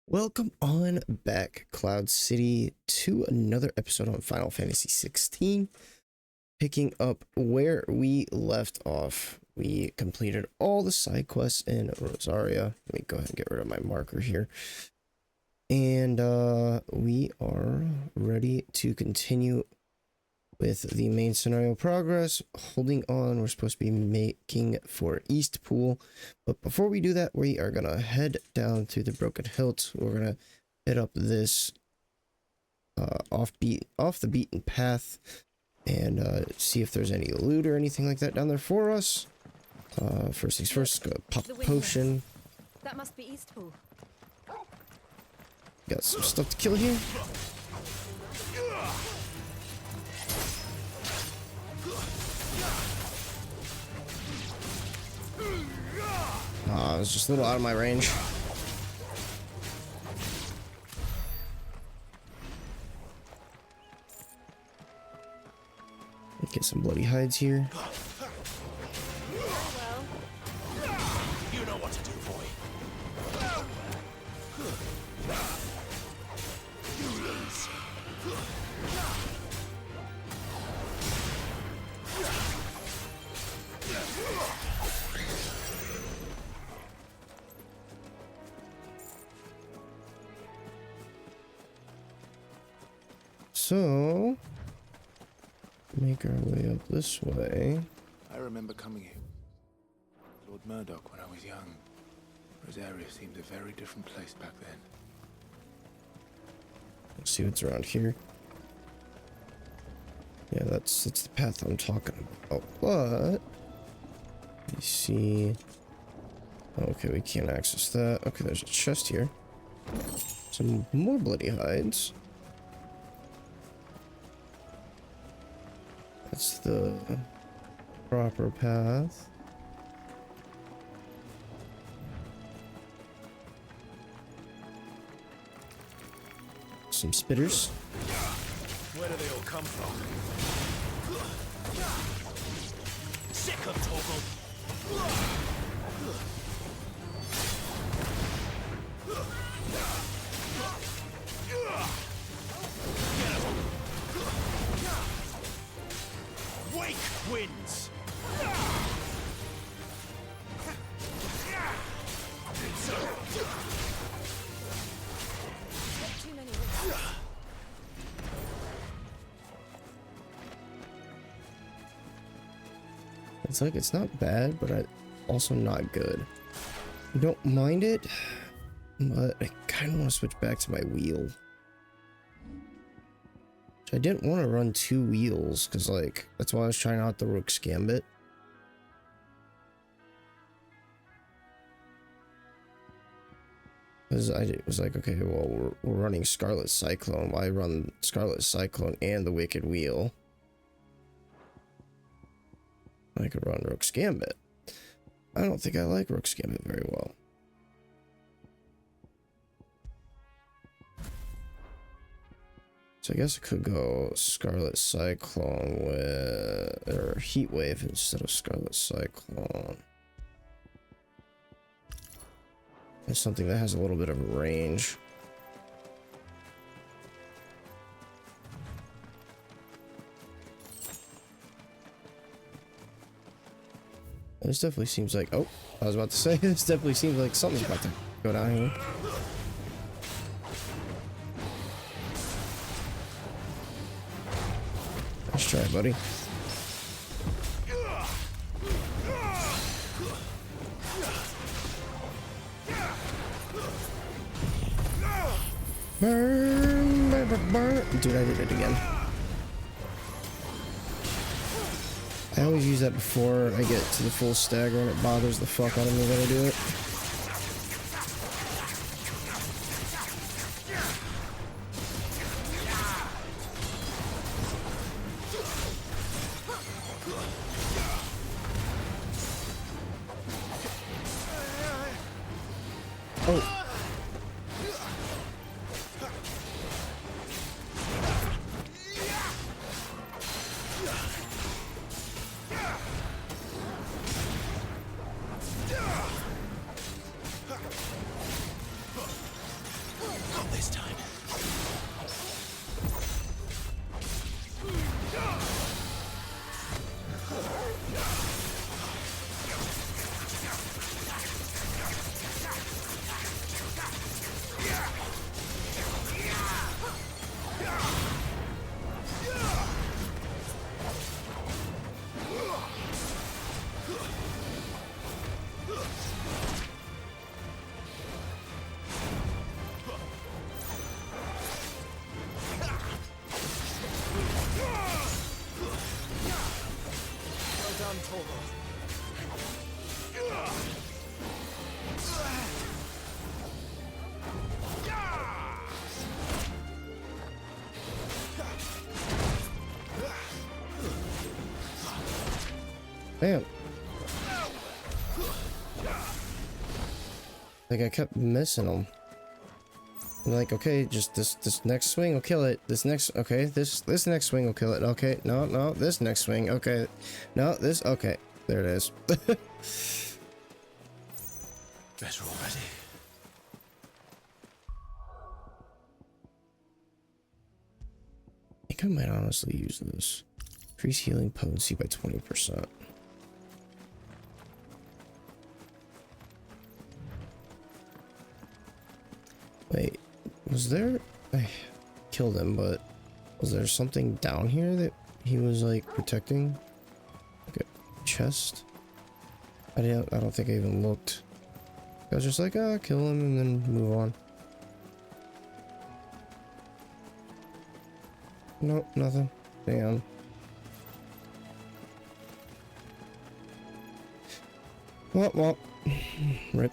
Welcome on back, Cloud City, to another episode on Final Fantasy XVI. Picking up where we left off. We completed all the side quests in Rosaria. Let me go ahead and get rid of my marker here. And we are ready to continue with the main scenario progress. Holding on, we're supposed to be making for East Pool. But before we do that, we are going to head down to the Broken Hilt. We're going to hit up this off the beaten path and see if there's any loot or anything like that down there for us. First things first, go pop a potion. That must be East Pool. Got some stuff to kill here. It's just a little out of my range. Get some bloody hides here. You know what to do, boy. You lose. So, make our way up this way. I remember coming here. Lord Murdoch when I was young. Rosaria seemed a very different place back then. Let's see what's around here. Yeah, that's the path I'm talking about. But you see, okay, we can't access that. Okay, there's a chest here. Some more bloody hides. That's the proper path. Some spitters. Where do they all come from? Sick of Toggle. Wake winds. Too many risks. It's like, it's not bad, but also not good. I don't mind it, but I kind of want to switch back to my wheel. I didn't want to run two wheels, because, like, that's why I was trying out the Rook's Gambit. Because I was like, okay, well, we're running Scarlet Cyclone. Why run Scarlet Cyclone and the Wicked Wheel? I could run Rook's Gambit. I don't think I like Rook's Gambit very well. So I guess I could go Scarlet Cyclone with, or Heat Wave instead of Scarlet Cyclone. It's something that has a little bit of range. This definitely seems like, oh, I was about to say, this definitely seems like something's about to go down here. Let's try it, buddy. Burn, burn, burn, burn. Dude, I did it again. I always use that before I get to the full stagger and it bothers the fuck out of me when I do it. Oh. this time. Damn. Like I kept missing them. I'm like, okay, just this next swing will kill it. This next, okay, this next swing will kill it. Okay, no, this next swing. Okay, no, this. Okay, there it is. Better already. I think I might honestly use this. Increase healing potency by 20%. Wait, was there... I killed him, but was there something down here that he was like protecting? Like a chest? I don't think I even looked. I was just like, ah, kill him and then move on. Nope, nothing. Damn. Well, rip.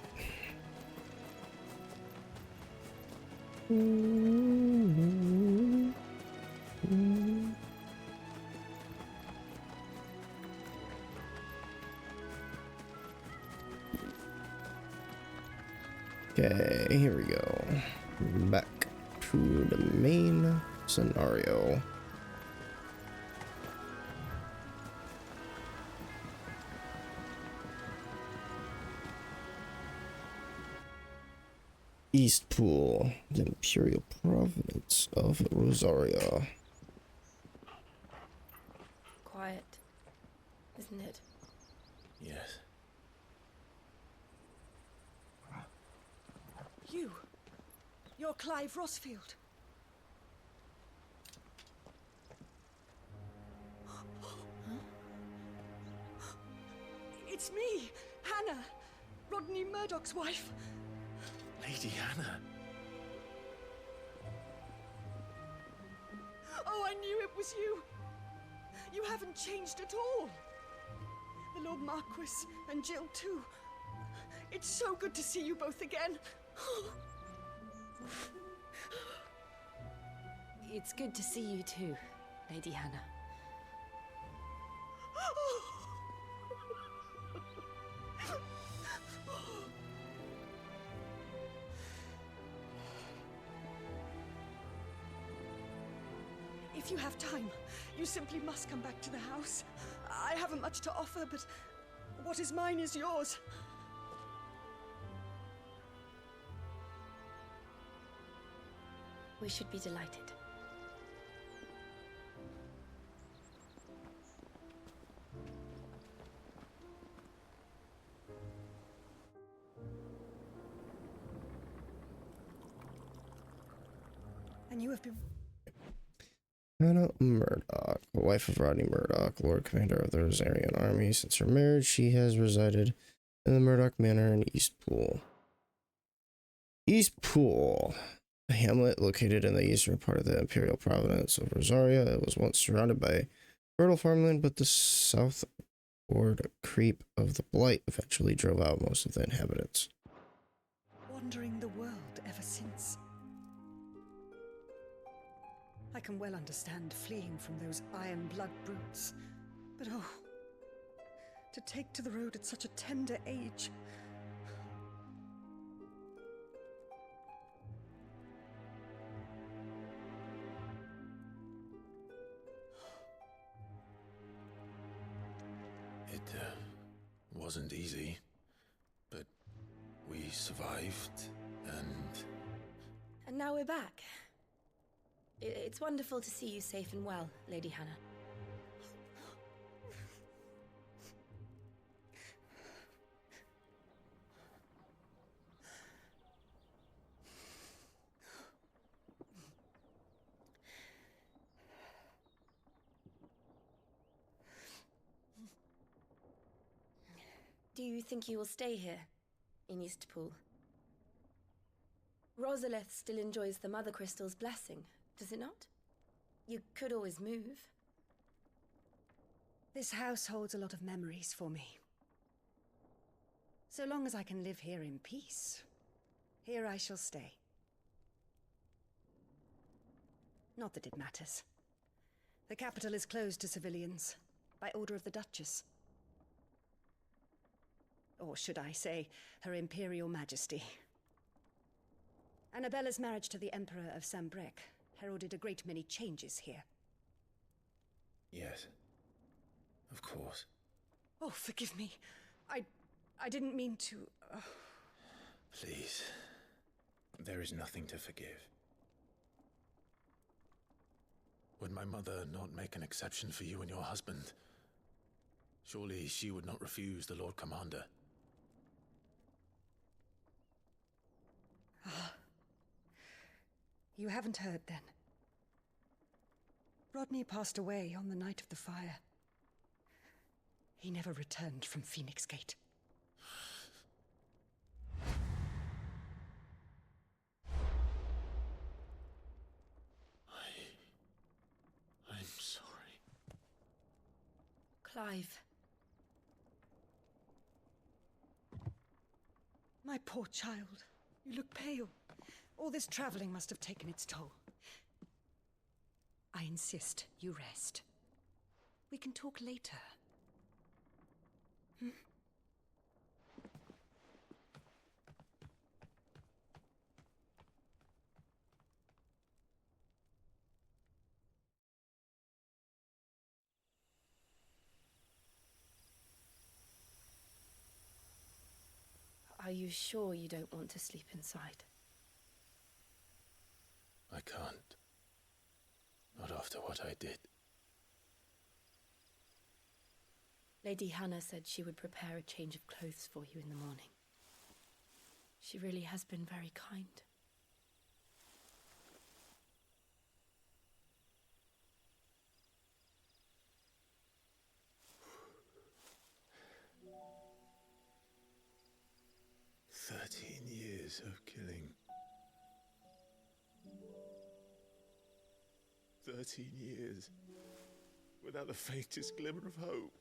Okay, here we go. Back to the main scenario. East Pool, the Imperial Province of Rosaria. Quiet, isn't it? Yes. You're Clive Rossfield. It's me, Hannah, Rodney Murdoch's wife. Lady Hannah. Oh, I knew it was you. You haven't changed at all. The Lord Marquis and Jill too. It's so good to see you both again. It's good to see you too, Lady Hannah. If you have time, you simply must come back to the house. I haven't much to offer, but what is mine is yours. We should be delighted. And you have been... Hannah Murdoch, wife of Rodney Murdoch, Lord Commander of the Rosarian Army. Since her marriage, she has resided in the Murdoch Manor in East Pool. East Pool, a hamlet located in the eastern part of the Imperial Province of Rosaria. It was once surrounded by fertile farmland, but the southward creep of the Blight eventually drove out most of the inhabitants. wandering the world ever since. I can well understand fleeing from those iron blood brutes, but oh, to take to the road at such a tender age. It wasn't easy, but we survived, and And now we're back. It's wonderful to see you safe and well, Lady Hannah. Do you think you will stay here, in Eastpool? Rosalith still enjoys the Mother Crystal's blessing, does it not? You could always move. This house holds a lot of memories for me. So long as I can live here in peace, here I shall stay. Not that it matters. The capital is closed to civilians, by order of the Duchess. Or should I say, Her Imperial Majesty. Annabella's marriage to the Emperor of Sambrec heralded a great many changes here. Yes. Of course. Oh, forgive me. I didn't mean to... Please. There is nothing to forgive. Would my mother not make an exception for you and your husband? Surely she would not refuse the Lord Commander. You haven't heard, then. Rodney passed away on the night of the fire. He never returned from Phoenix Gate. I'm sorry. Clive. My poor child. You look pale. All this traveling must have taken its toll. I insist you rest. We can talk later. Are you sure you don't want to sleep inside? I can't. Not after what I did. Lady Hannah said she would prepare a change of clothes for you in the morning. She really has been very kind. Years of killing. 13 years without the faintest glimmer of hope.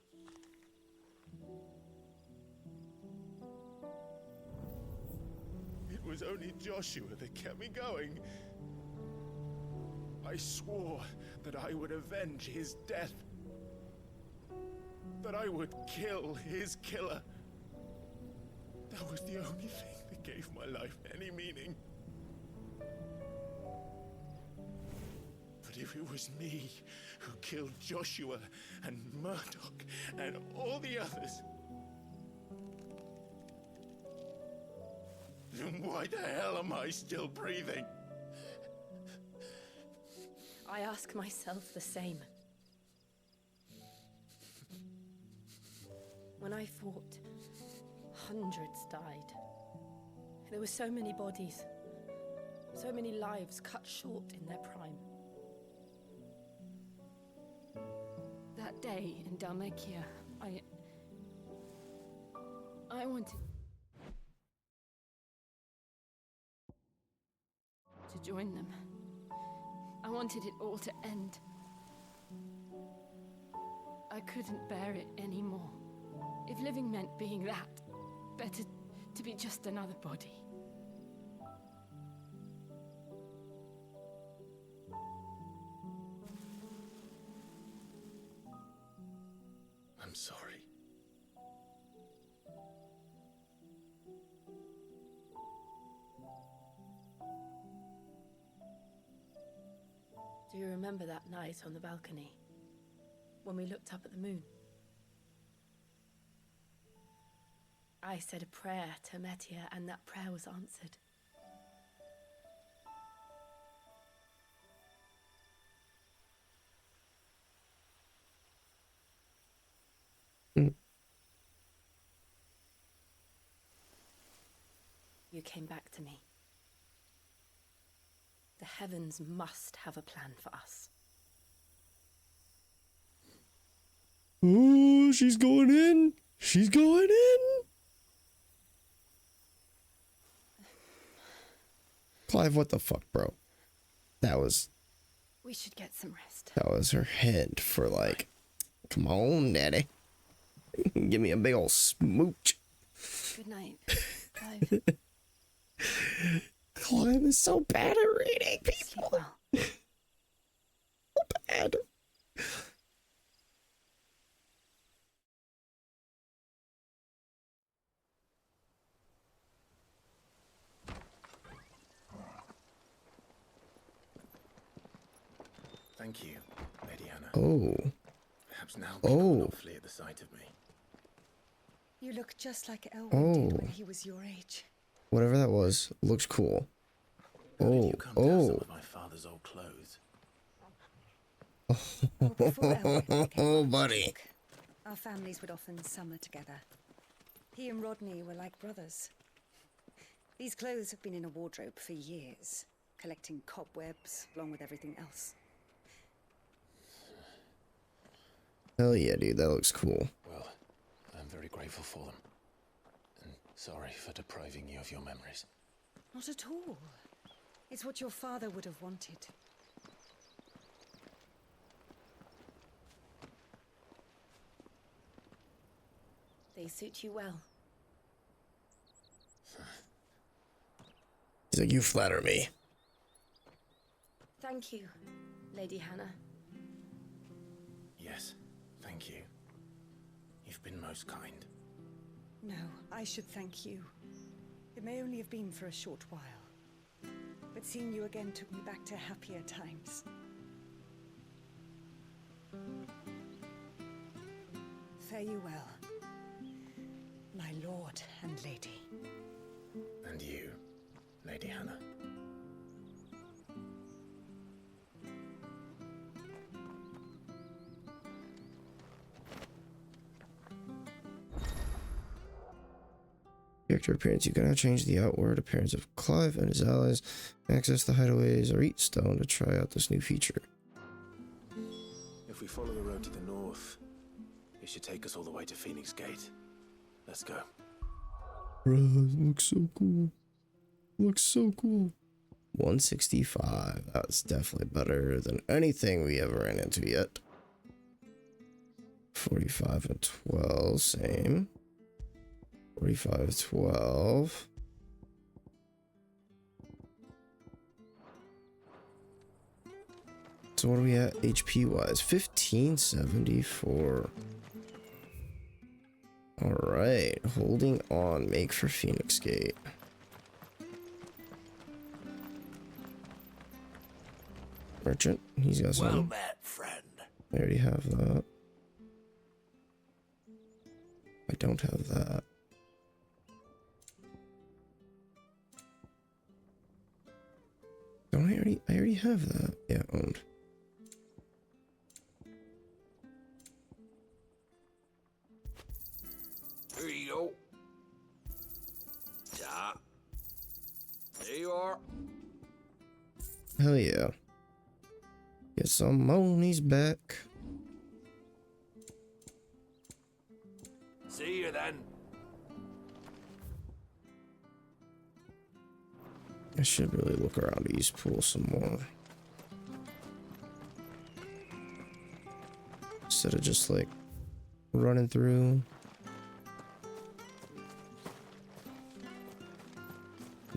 It was only Joshua that kept me going. I swore that I would avenge his death. That I would kill his killer. That was the only thing that gave my life any meaning. But if it was me who killed Joshua and Murdoch and all the others, then why the hell am I still breathing? I ask myself the same. When I fought, hundreds died. There were so many bodies, so many lives cut short in their prime. That day in Dalmacia, I wanted to join them. I wanted it all to end. I couldn't bear it anymore. If living meant being that, better to be just another body. I'm sorry. Do you remember that night on the balcony, when we looked up at the moon? I said a prayer to Metia, and that prayer was answered. came back to me. The heavens must have a plan for us. Ooh, she's going in. She's going in. Clive, what the fuck, bro? We should get some rest. That was her hint for like, come on, daddy. Give me a big old smooch. Good night, Clive. Clive is so bad at reading Sleep people. well. So bad. Thank you, Lady Hannah. Oh, Perhaps now people will not flee at the sight of me. You look just like Elwyn did when Oh. he was your age. whatever that was, looks cool. How did Oh, you come to have some of my father's old clothes? Well, before Elwyn became Oh, buddy. Archduke, our families would often summer together. He and Rodney were like brothers. These clothes have been in a wardrobe for years, collecting cobwebs along with everything else. Hell yeah, dude, that looks cool. Well, I'm very grateful for them. And sorry for depriving you of your memories. Not at all. It's what your father would have wanted. They suit you well. He's like, you flatter me. Thank you, Lady Hannah. Yes, thank you. You've been most kind. No, I should thank you. It may only have been for a short while, but seeing you again took me back to happier times. Fare you well, my lord and lady. And you, Lady Hannah. Character appearance. You cannot change the outward appearance of Clive and his allies. Access the hideaways or eat stone to try out this new feature. If we follow the road to the north, it should take us all the way to Phoenix Gate. Let's go. Bro, looks so cool. Looks so cool. 165. That's definitely better than anything we ever ran into yet. 45 and 12, same. 45, 12. So what are we at HP wise? 1574. Alright, holding on, make for Phoenix Gate. Merchant, he's got some. Well met, friend. I already have that. I don't have that. Don't I already have that. Yeah, owned. Here you go. Yeah. There you are. Hell yeah. Get some monies back. See you then. I should really look around East Pool some more. Instead of just like running through.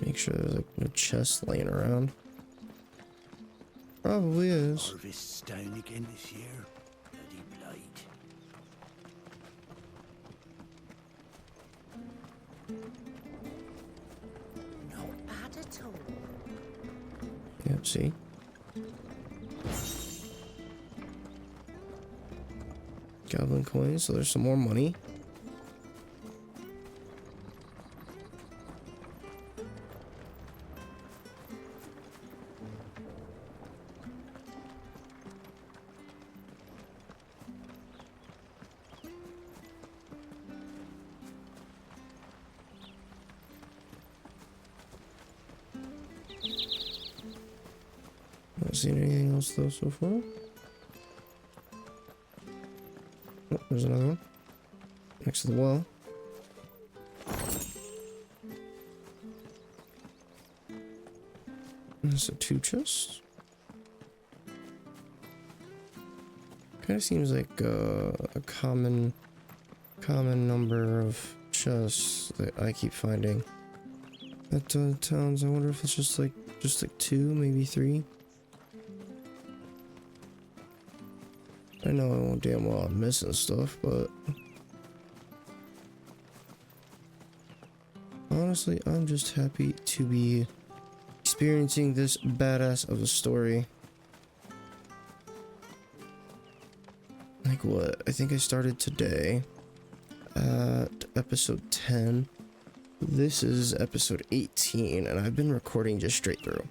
Make sure there's like no chest laying around. Probably is. Harvest's down again this year. Bloody blight. Not bad at all. Yeah, see? Goblin coins, so there's some more money. Not seeing anything else though so far. Oh, there's another one. Next to the well. There's a 2 chests. Kind of seems like a common number of chests that I keep finding at towns. I wonder if it's just like 2, maybe 3. I know damn well I'm missing stuff, but honestly, I'm just happy to be experiencing this badass of a story. Like what? I think I started today at episode 10. This is episode 18, and I've been recording just straight through.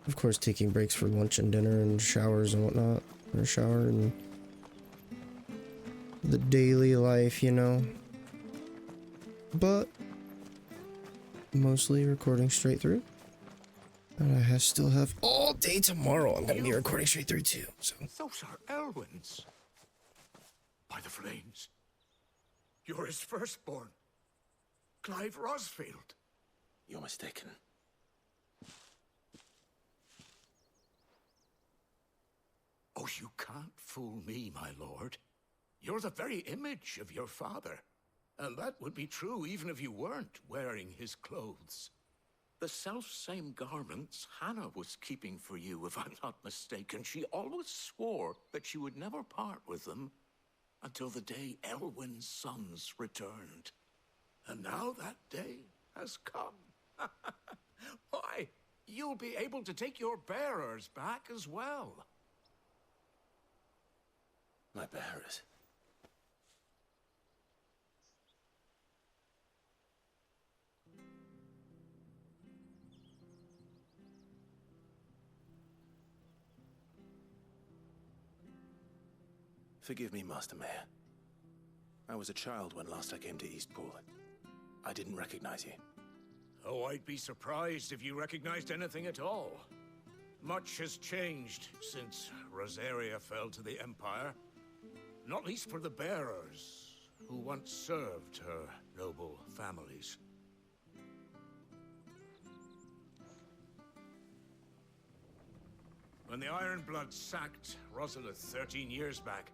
Of course, taking breaks for lunch and dinner and showers and whatnot. Or shower and the daily life, you know. But mostly recording straight through. And I still have all day tomorrow. I'm gonna be recording straight through too. So Those are Elwyn's. By the flames. You're his firstborn. Clive Rosfield. You're mistaken. Oh, you can't fool me, my lord. You're the very image of your father. And that would be true even if you weren't wearing his clothes. The self-same garments Hannah was keeping for you, if I'm not mistaken. She always swore that she would never part with them until the day Elwyn's sons returned. And now that day has come. Why, you'll be able to take your bearers back as well. My bearers. Forgive me, Master Mayor. I was a child when last I came to Eastpool. I didn't recognize you. Oh, I'd be surprised if you recognized anything at all. Much has changed since Rosaria fell to the Empire. Not least for the bearers, who once served her noble families. When the Ironbloods sacked Rosalith 13 years back,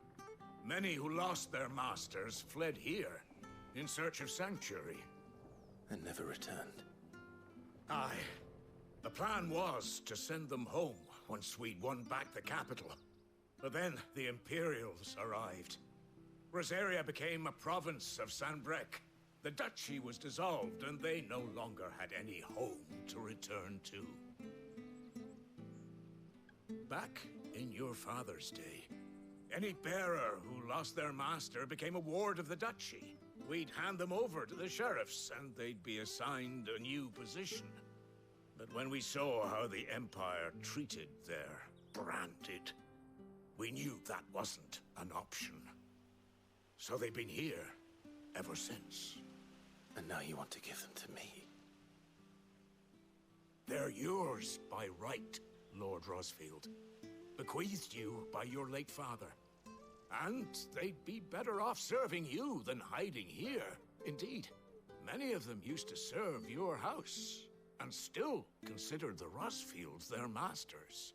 many who lost their masters fled here in search of sanctuary. And never returned. Aye. The plan was to send them home once we'd won back the capital. But then the Imperials arrived. Rosaria became a province of Sanbreque. The duchy was dissolved, and they no longer had any home to return to. Back in your father's day, any bearer who lost their master became a ward of the duchy. We'd hand them over to the sheriffs, and they'd be assigned a new position. But when we saw how the Empire treated their branded, we knew that wasn't an option. So they've been here ever since. And now you want to give them to me. They're yours by right, Lord Rosfield. Bequeathed you by your late father. And they'd be better off serving you than hiding here. Indeed, many of them used to serve your house, and still considered the Rosfields their masters.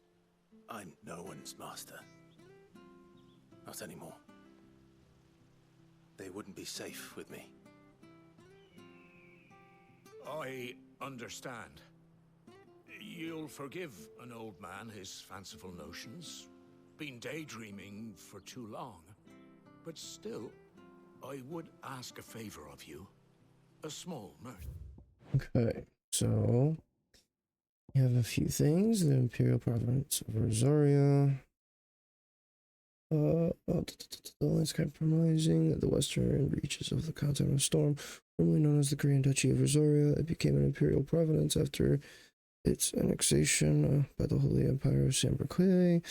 I'm no one's master. Not anymore. They wouldn't be safe with me. I understand. You'll forgive an old man his fanciful notions. Been daydreaming for too long. But still, I would ask a favor of you. A small mercy. okay, so you have a few things. The Imperial Province of Rosaria. The landscape compromising the western reaches of the continent of Storm, formerly known as the Grand Duchy of Rosaria. It became an imperial province after its annexation by the Holy Empire of Samberque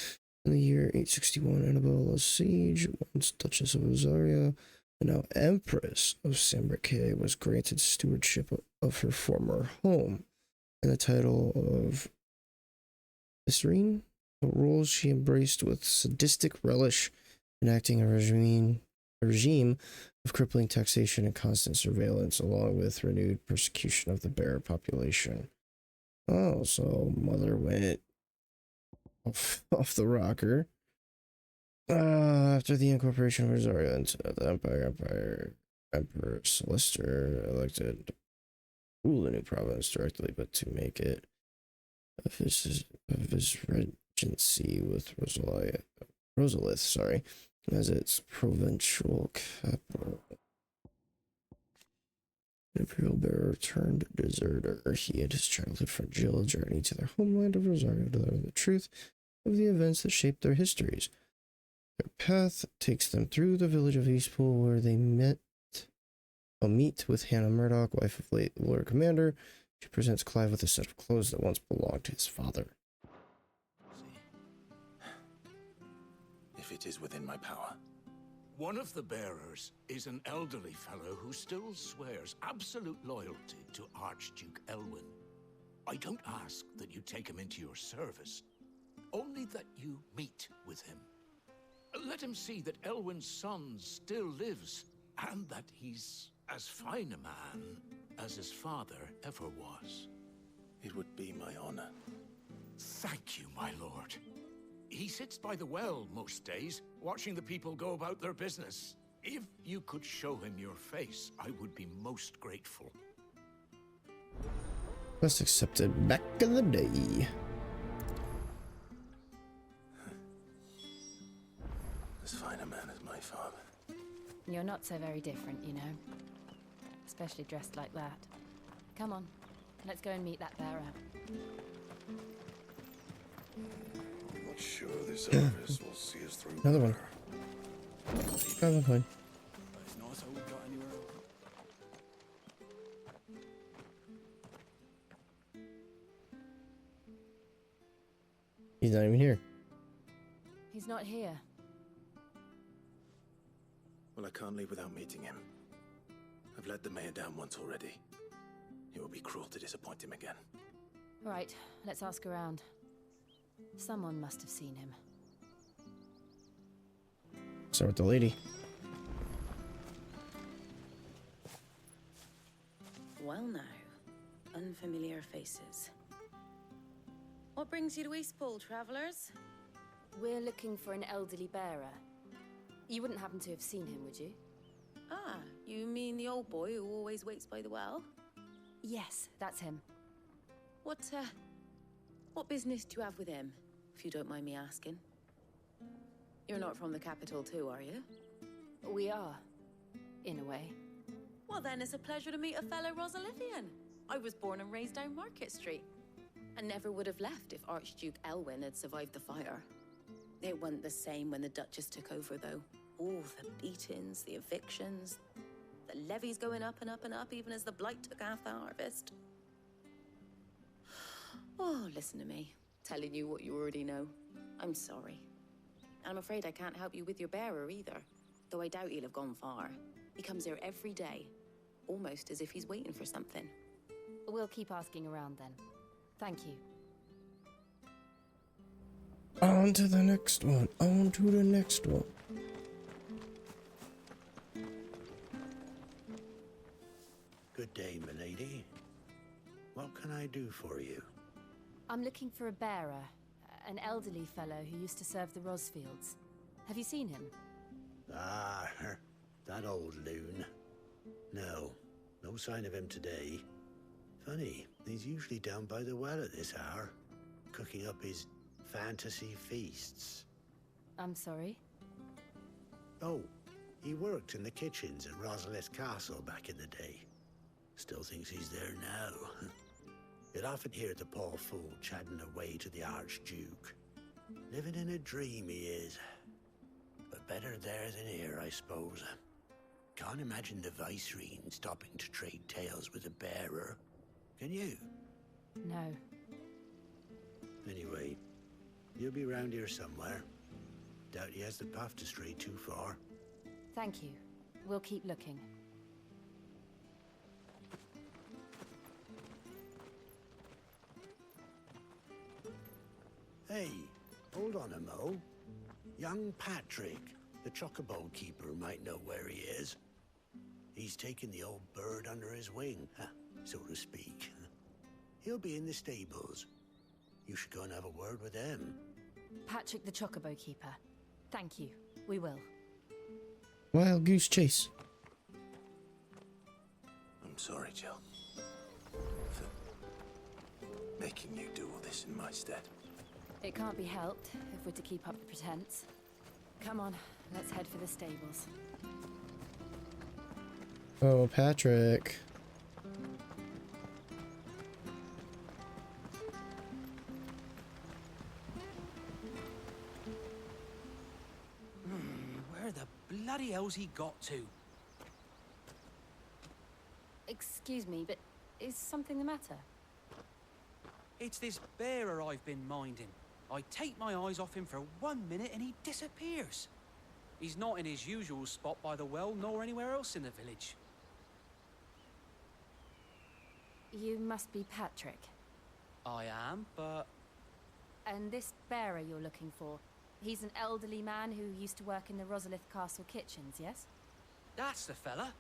in the year 861. Annabella's siege, once Duchess of Rosaria and now Empress of Samberque, was granted stewardship of her former home. and the title of Viscerine, a role she embraced with sadistic relish, enacting a regime of crippling taxation and constant surveillance, along with renewed persecution of the bearer population. Oh, so Mother went off the rocker. After the incorporation of Rosario into the Emperor Celestir elected to rule the new province directly, but to make it of his regency with Rosalith, as its provincial capital. The imperial bearer turned deserter. He and his childhood friend Jill journeyed to their homeland of Rosario to learn the truth of the events that shaped their histories. Their path takes them through the village of Eastpool, where they meet with Hannah Murdoch, wife of late Lord Commander. She presents Clive with a set of clothes that once belonged to his father. If it is within my power. One of the bearers is an elderly fellow who still swears absolute loyalty to Archduke Elwyn. I don't ask that you take him into your service, only that you meet with him. Let him see that Elwyn's son still lives, and that he's as fine a man as his father ever was. It would be my honor. Thank you, my lord. He sits by the well most days, watching the people go about their business. If you could show him your face, I would be most grateful. Quest accepted back in the day. As fine a man as my father. You're not so very different, you know. Especially dressed like that. Come on, let's go and meet that bearer. I'm not sure this service will see us through. Another one. Probably fine. He's not even here. He's not here. Well, I can't leave without meeting him. I've let the mayor down once already. It would be cruel to disappoint him again. Right, let's ask around. Someone must have seen him. Start with the lady. Well now, unfamiliar faces. What brings you to Eastpool, travellers? We're looking for an elderly bearer. You wouldn't happen to have seen him, would you? Ah, you mean the old boy who always waits by the well? Yes, that's him. What business do you have with him, if you don't mind me asking? You're not from the capital too, are you? We are, in a way. Well then, it's a pleasure to meet a fellow Rosalithian. I was born and raised down Market Street, and never would have left if Archduke Elwyn had survived the fire. It wasn't the same when the Duchess took over, though. All the beatings, the evictions, the levies going up and up and up, even as the blight took half the harvest. Oh, listen to me, telling you what you already know. I'm sorry. I'm afraid I can't help you with your bearer either, though I doubt he'll have gone far. He comes here every day, almost as if he's waiting for something. We'll keep asking around then. Thank you. On to the next one. On to the next one. Good day, milady. What can I do for you? I'm looking for a bearer, an elderly fellow who used to serve the Rosfields. Have you seen him? Ah, that old loon. No sign of him today. Funny, he's usually down by the well at this hour, cooking up his fantasy feasts. I'm sorry? Oh, he worked in the kitchens at Rosalith Castle back in the day. Still thinks he's there now. You'd often hear the poor fool chatting away to the Archduke. Living in a dream he is. But better there than here, I suppose. Can't imagine the Viceroy stopping to trade tales with a bearer. Can you? No. Anyway, he'll be round here somewhere. Doubt he has the path to stray too far. Thank you. We'll keep looking. Hey, hold on a mo. Young Patrick, the chocobo keeper, might know where he is. He's taken the old bird under his wing, so to speak. He'll be in the stables. You should go and have a word with them. Patrick the Chocobo Keeper. Thank you. We will. Wild goose chase. I'm sorry, Jill, for making you do all this in my stead. It can't be helped if we're to keep up the pretense. Come on, let's head for the stables. Oh, Patrick. Where the bloody hell's he got to? Excuse me, but is something the matter? It's this bearer I've been minding. I take my eyes off him for 1 minute and he disappears. He's not in his usual spot by the well, nor anywhere else in the village. You must be Patrick. I am, but... And this bearer you're looking for, he's an elderly man who used to work in the Rosalith Castle kitchens, yes? That's the fella.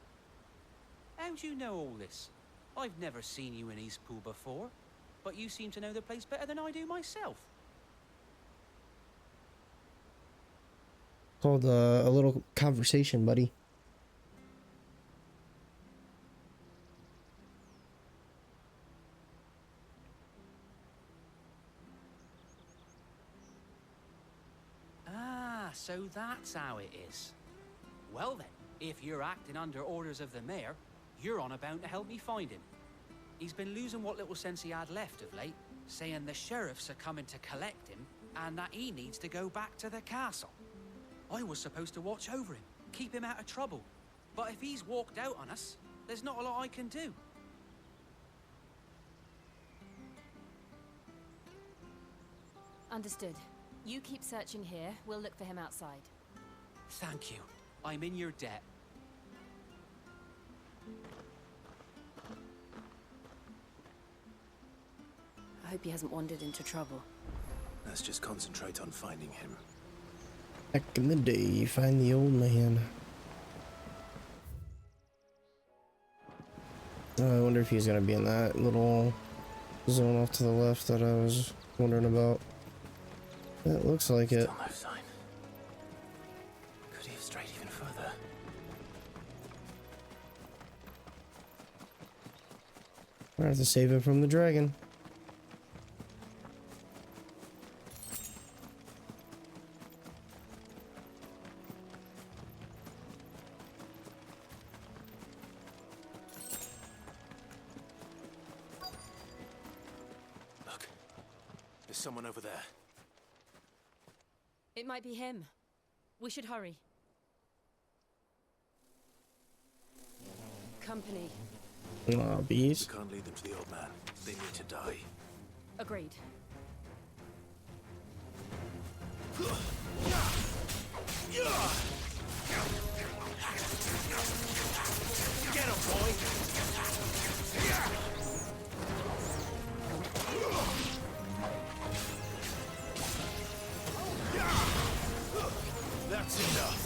How do you know all this? I've never seen you in Eastpool before, but you seem to know the place better than I do myself. Called a little conversation, buddy. Ah, so that's how it is. Well then, if you're acting under orders of the mayor, you're on about to help me find him. He's been losing what little sense he had left of late, saying the sheriffs are coming to collect him, and that he needs to go back to the castle. I was supposed to watch over him, keep him out of trouble. But if he's walked out on us, there's not a lot I can do. Understood. You keep searching here, we'll look for him outside. Thank you. I'm in your debt. I hope he hasn't wandered into trouble. Let's just concentrate on finding him. Back in the day, you find the old man. I wonder if he's gonna be in that little zone off to the left that I was wondering about. It looks like it. Still no sign. Could he have strayed even further? I have to save him from the dragon. Look, there's someone over there. It might be him. We should hurry. Company. Aw, bees. We can't lead them to the old man. They need to die. Agreed. Get him, boy! That's enough.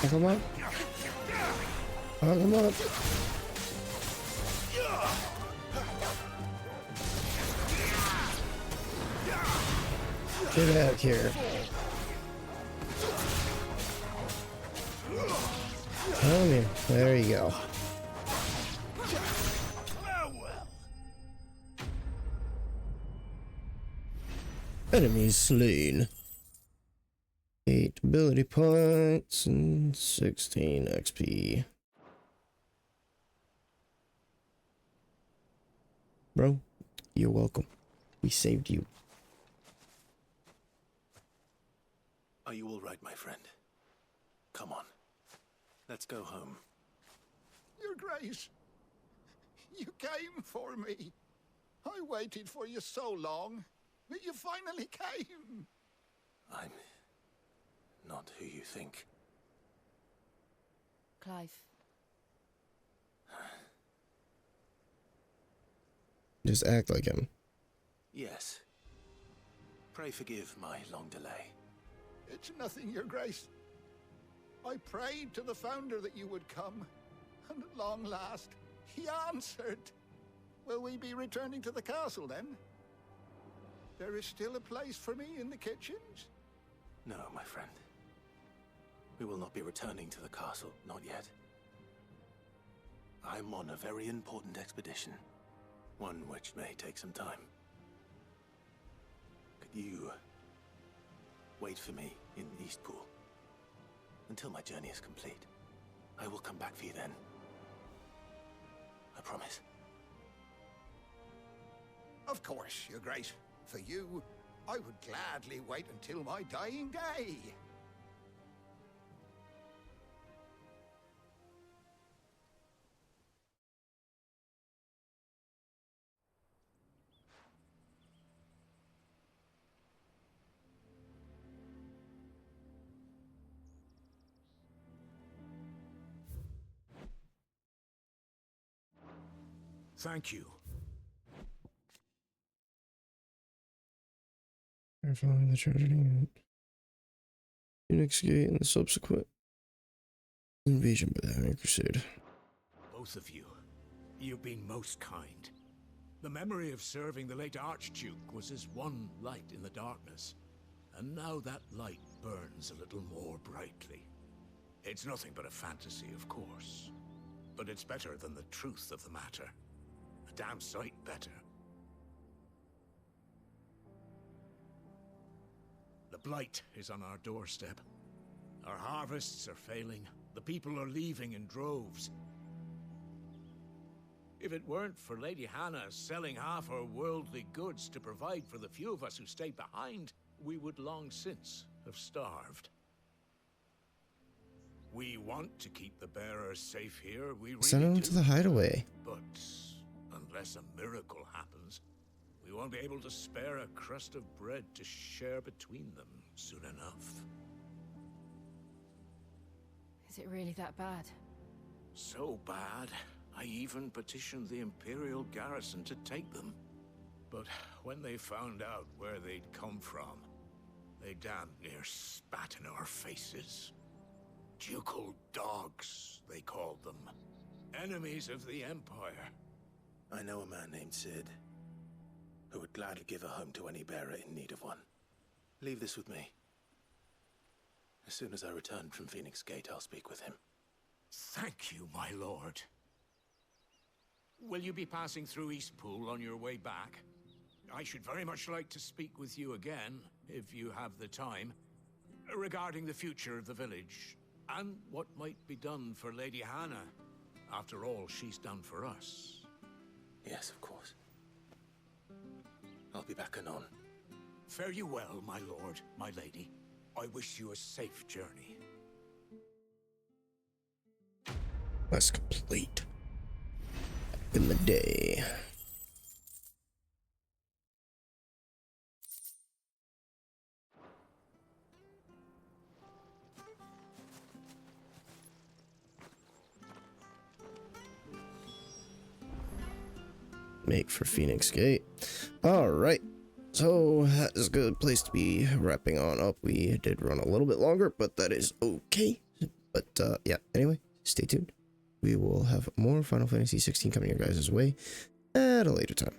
Come on. Oh, come on. Get out here. Come here. There you go. Enemies slain. 8 ability points and 16 XP. Bro, you're welcome. We saved you. Are you all right, my friend? Come on. Let's go home. Your Grace, You came for me. I waited for you so long, but you finally came. I'm not who you think. Clive. Just act like him. Yes. Pray forgive my long delay. It's nothing, Your Grace. I prayed to the Founder that you would come, and at long last, he answered. Will we be returning to the castle, then? There is still a place for me in the kitchens? No, my friend. We will not be returning to the castle, not yet. I'm on a very important expedition, one which may take some time. Could you wait for me in Eastpool until my journey is complete? I will come back for you then. I promise. Of course, Your Grace. For you, I would gladly wait until my dying day. Thank you. Following the tragedy at Phoenix Gate and the subsequent invasion by the Iron Crusade. Both of you, you've been most kind. The memory of serving the late Archduke was as one light in the darkness, and now that light burns a little more brightly. It's nothing but a fantasy, of course, but it's better than the truth of the matter. A damn sight better. The blight is on our doorstep. Our harvests are failing. The people are leaving in droves. If it weren't for Lady Hannah selling half her worldly goods to provide for the few of us who stayed behind, we would long since have starved. We want to keep the bearers safe here. We really Send them do. to the hideaway. But unless a miracle happens, we won't be able to spare a crust of bread to share between them soon enough. Is it really that bad? So bad, I even petitioned the Imperial garrison to take them. But when they found out where they'd come from, they damn near spat in our faces. Ducal dogs, they called them. Enemies of the Empire. I know a man named Sid, who would gladly give a home to any bearer in need of one. Leave this with me. As soon as I return from Phoenix Gate, I'll speak with him. Thank you, my lord. Will you be passing through Eastpool on your way back? I should very much like to speak with you again, if you have the time, regarding the future of the village, and what might be done for Lady Hannah, after all she's done for us. Yes, of course. I'll be back anon. Fare you well, my lord, my lady. I wish you a safe journey. That's complete. Back in the day. Make for Phoenix Gate. All right. So that is a good place to be wrapping on up. We did run a little bit longer, but that is okay. But yeah, anyway, stay tuned. We will have more Final Fantasy 16 coming your guys' way at a later time.